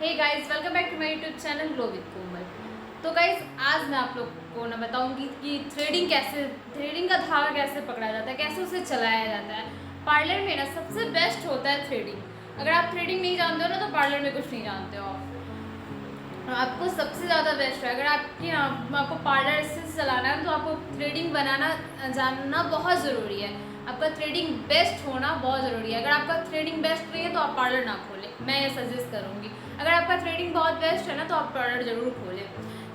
Hey guys, welcome back to my YouTube channel glow with Komal. तो guys, आज मैं आप लोग को ना बताऊंगी कि थ्रेडिंग का धागा कैसे पकड़ा जाता है, कैसे उसे चलाया जाता है। पार्लर में ना सबसे बेस्ट होता है थ्रेडिंग। अगर आप थ्रेडिंग नहीं जानते हो ना तो पार्लर में कुछ नहीं जानते हो आप। आपको सबसे ज़्यादा बेस्ट है, अगर आपको पार्लर से चलाना है तो आपको थ्रेडिंग बनाना जानना बहुत ज़रूरी है। आपका थ्रेडिंग बेस्ट होना बहुत ज़रूरी है। अगर आपका थ्रेडिंग बेस्ट नहीं है तो आप पार्लर ना खोलें, मैं ये सजेस्ट करूँगी। अगर आपका थ्रेडिंग बहुत बेस्ट है ना तो आप पार्लर ज़रूर खोलें।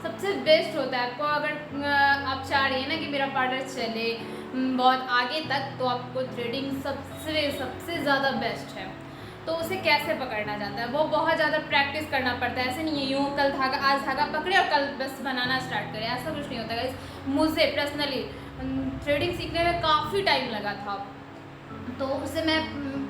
सबसे बेस्ट होता है आपको, अगर आप चाह रही हैं ना कि मेरा पार्लर चले बहुत आगे तक, तो आपको थ्रेडिंग सबसे सबसे ज़्यादा बेस्ट है। तो उसे कैसे पकड़ना जाता है, वो बहुत ज़्यादा प्रैक्टिस करना पड़ता है। ऐसे नहीं है यूँ कल धागा आज धागा पकड़े और कल बस बनाना स्टार्ट करें, ऐसा कुछ नहीं होता गाइस। मुझे पर्सनली थ्रेडिंग सीखने में काफ़ी टाइम लगा था। तो उससे मैं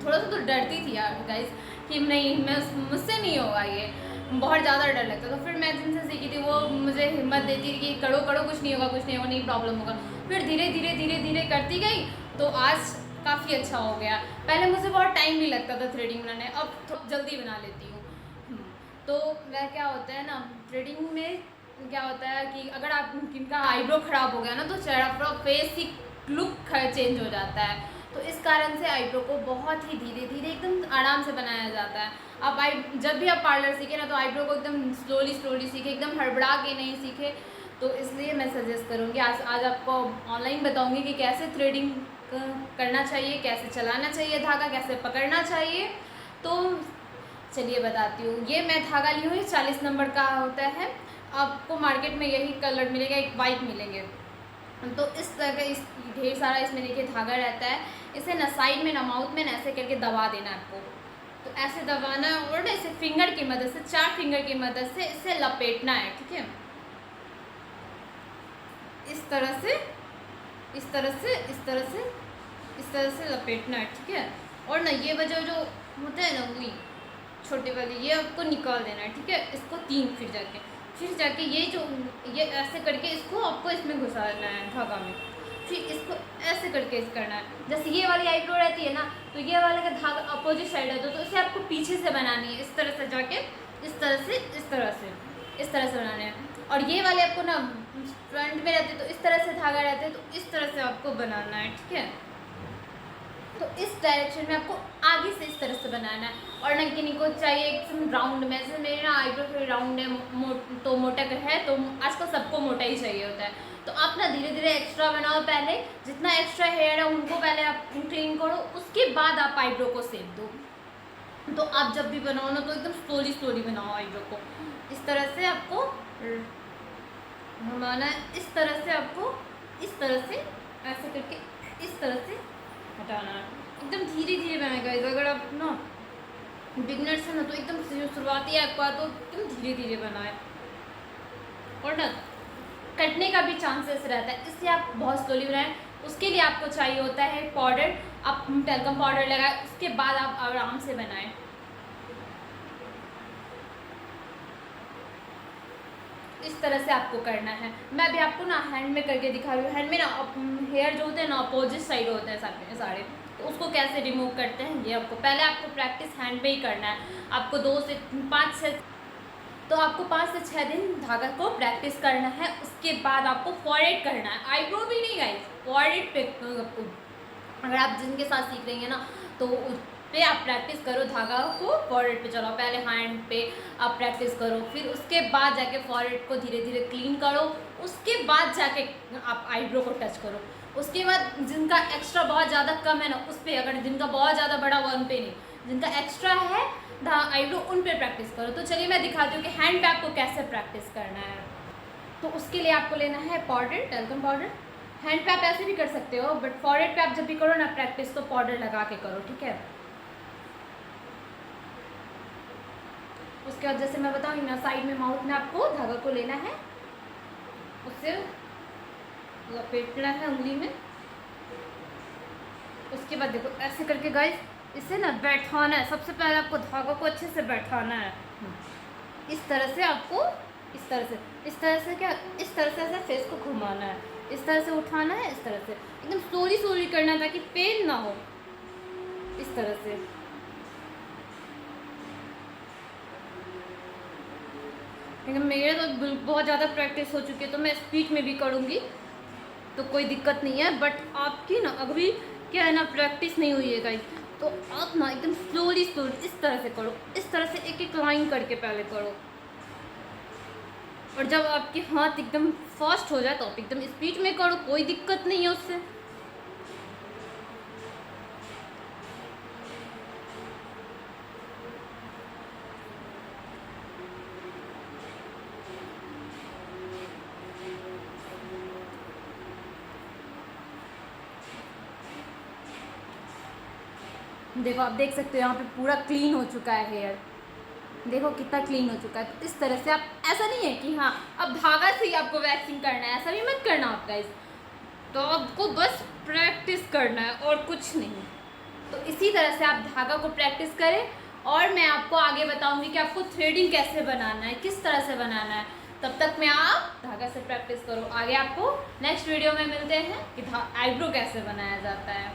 थोड़ा सा तो डरती थी यार गाइस कि नहीं, मुझसे नहीं होगा ये, बहुत ज़्यादा डर लगता। तो फिर मैं जिनसे सीखी थी वो मुझे हिम्मत देती थी कि करो करो, कुछ नहीं होगा, कुछ नहीं होगा, नहीं प्रॉब्लम होगा। फिर धीरे धीरे धीरे धीरे करती गई तो आज काफ़ी अच्छा हो गया। पहले मुझे बहुत टाइम भी लगता था थ्रेडिंग बनाने, अब जल्दी बना लेती हूँ। तो वह क्या होता है ना, थ्रेडिंग में क्या होता है कि अगर आप किनका आईब्रो ख़राब हो गया ना तो चेहरा पूरा फेस की लुक चेंज हो जाता है। तो इस कारण से आईब्रो को बहुत ही धीरे धीरे एकदम आराम से बनाया जाता है। आप जब भी आप पार्लर सीखे ना तो आईब्रो को एकदम स्लोली स्लोली सीखे, एकदम हड़बड़ा के नहीं सीखे। तो इसलिए मैं सजेस्ट करूँगी, आज आपको ऑनलाइन बताऊँगी कि कैसे थ्रेडिंग करना चाहिए, कैसे चलाना चाहिए धागा, कैसे पकड़ना चाहिए। तो चलिए बताती हूँ। ये मैं धागा ली हूँ, ये 40 नंबर का होता है। आपको मार्केट में यही कलर मिलेगा, एक वाइट मिलेंगे। तो इस तरह का इस ढेर सारा इसमें देखिए धागा रहता है। इसे ना साइड में ना माउथ में ना ऐसे करके दबा देना है आपको। तो ऐसे दबाना है और ना इसे फिंगर की मदद से, 4 फिंगर की मदद से इसे लपेटना है, ठीक है। इस तरह से, इस तरह से, इस तरह से, इस तरह से लपेटना है, ठीक है। और ना ये वजह जो होता है ना वही छोटे वाले, ये आपको निकाल देना है, ठीक है। इसको 3 फिर जाके ये ऐसे करके इसको आपको इसमें घुसाना है धागा में। फिर इसको ऐसे करके करना है। जैसे ये वाली आईब्रो रहती है ना, तो ये वाले का धागा अपोजिट साइड है, तो इसे आपको पीछे से बनानी है, इस तरह से जाके इस तरह से, इस तरह से, इस तरह से बनाने हैं। और ये वाले आपको ना फ्रंट में रहते तो इस तरह से धागा रहते हैं, तो इस तरह से आपको बनाना है, ठीक है। तो इस डायरेक्शन में आपको आगे से इस तरह से बनाना है। और ना किन्हीं को चाहिए एकदम राउंड में, जैसे मेरे ना आईब्रो थोड़ी राउंड है, तो मोटा है, तो आजकल सबको मोटा ही चाहिए होता है। तो आप ना धीरे धीरे एक्स्ट्रा बनाओ, पहले जितना एक्स्ट्रा हेयर है उनको पहले आप क्लीन करो, उसके बाद आप आईब्रो को शेप दो। तो आप जब भी बनाओ ना तो एकदम स्लोली स्लोली बनाओ आईब्रो को। इस तरह से आपको घुमाना है, इस तरह से आपको, इस तरह से ऐसे करके इस तरह से हटाना है। एकदम धीरे धीरे बनाएगा। अगर आप ना बिगनर्स है ना तो एकदम शुरुआती आपका तो एकदम धीरे धीरे बनाए। और ना कटने का भी चांसेस रहता है, इसलिए आप बहुत स्लोली बनाएं। उसके लिए आपको चाहिए होता है पाउडर। आप टेल्कम पाउडर लगाएं, उसके बाद आप आराम से बनाएं। इस तरह से आपको करना है। मैं भी आपको ना हैंड में करके दिखा रही हूँ। हैंड में ना हेयर जो होते हैं ना अपोजिट साइड होते हैं सारे, तो उसको कैसे रिमूव करते हैं ये आपको प्रैक्टिस हैंड पे ही करना है। आपको 2 से 5 से तो आपको 5 से 6 दिन धागा को प्रैक्टिस करना है। उसके बाद आपको फॉरहेड करना है, आईब्रो भी नहीं गाइस, फॉरहेड पे आपको। अगर आप जिनके साथ सीख रही हैं ना तो उस पे आप प्रैक्टिस करो, धागा को फॉरहेड पे चलाओ। पहले हैंड पे आप प्रैक्टिस करो, फिर उसके बाद जाके फॉरहेड को धीरे धीरे क्लीन करो। उसके बाद जाके आप आईब्रो को टच करो। उसके बाद जिनका एक्स्ट्रा बहुत ज़्यादा कम है ना उस पर, अगर जिनका बहुत ज़्यादा बड़ा हुआ उन पे नहीं, जिनका एक्स्ट्रा है आईब्रो उन पे प्रैक्टिस करो। तो चलिए मैं दिखाती हूँ कि हैंड पे आपको कैसे प्रैक्टिस करना है। तो उसके लिए आपको लेना है पाउडर, टेल्कम पाउडर। हैंड पे आप ऐसे भी कर सकते हो, बट फॉरहेड पे आप जब भी करो ना प्रैक्टिस तो पाउडर लगा के करो, ठीक है। उसके बाद जैसे मैं बताऊँगी ना, साइड में माउथ में आपको धागा को लेना है, उससे लपेटना है उंगली में। उसके बाद देखो ऐसे करके गाइस इसे ना बैठाना है। सबसे पहले आपको धागा को अच्छे से बैठाना है। इस तरह से आपको, इस तरह से, इस तरह से क्या, इस तरह से ऐसे फेस को घुमाना है, इस तरह से उठाना है, इस तरह से एकदम स्लोली स्लोली करना है ताकि पेन ना हो। इस तरह से क्योंकि मेरे तो बहुत ज़्यादा प्रैक्टिस हो चुकी है, तो मैं स्पीच में भी करूँगी तो कोई दिक्कत नहीं है। बट आपकी ना अभी क्या है ना, प्रैक्टिस नहीं हुई है गाइस, तो आप ना एकदम स्लोली स्लोली इस तरह से करो, इस तरह से एक एक लाइन करके पहले करो। और जब आपके हाथ एकदम फास्ट हो जाए तो आप एकदम स्पीड में करो, कोई दिक्कत नहीं है उससे। देखो आप देख सकते हो यहाँ पे पूरा क्लीन हो चुका है हेयर, देखो कितना क्लीन हो चुका है। तो इस तरह से आप, ऐसा नहीं है कि हाँ अब धागा से ही आपको वैक्सिंग करना है, ऐसा भी मत करना आपका। तो आपको बस प्रैक्टिस करना है और कुछ नहीं। तो इसी तरह से आप धागा को प्रैक्टिस करें, और मैं आपको आगे बताऊंगी कि आपको थ्रेडिंग कैसे बनाना है, किस तरह से बनाना है। तब तक में आप धागा से प्रैक्टिस करो। आगे आपको नेक्स्ट वीडियो में मिलते हैं कि आईब्रो कैसे बनाया जाता है।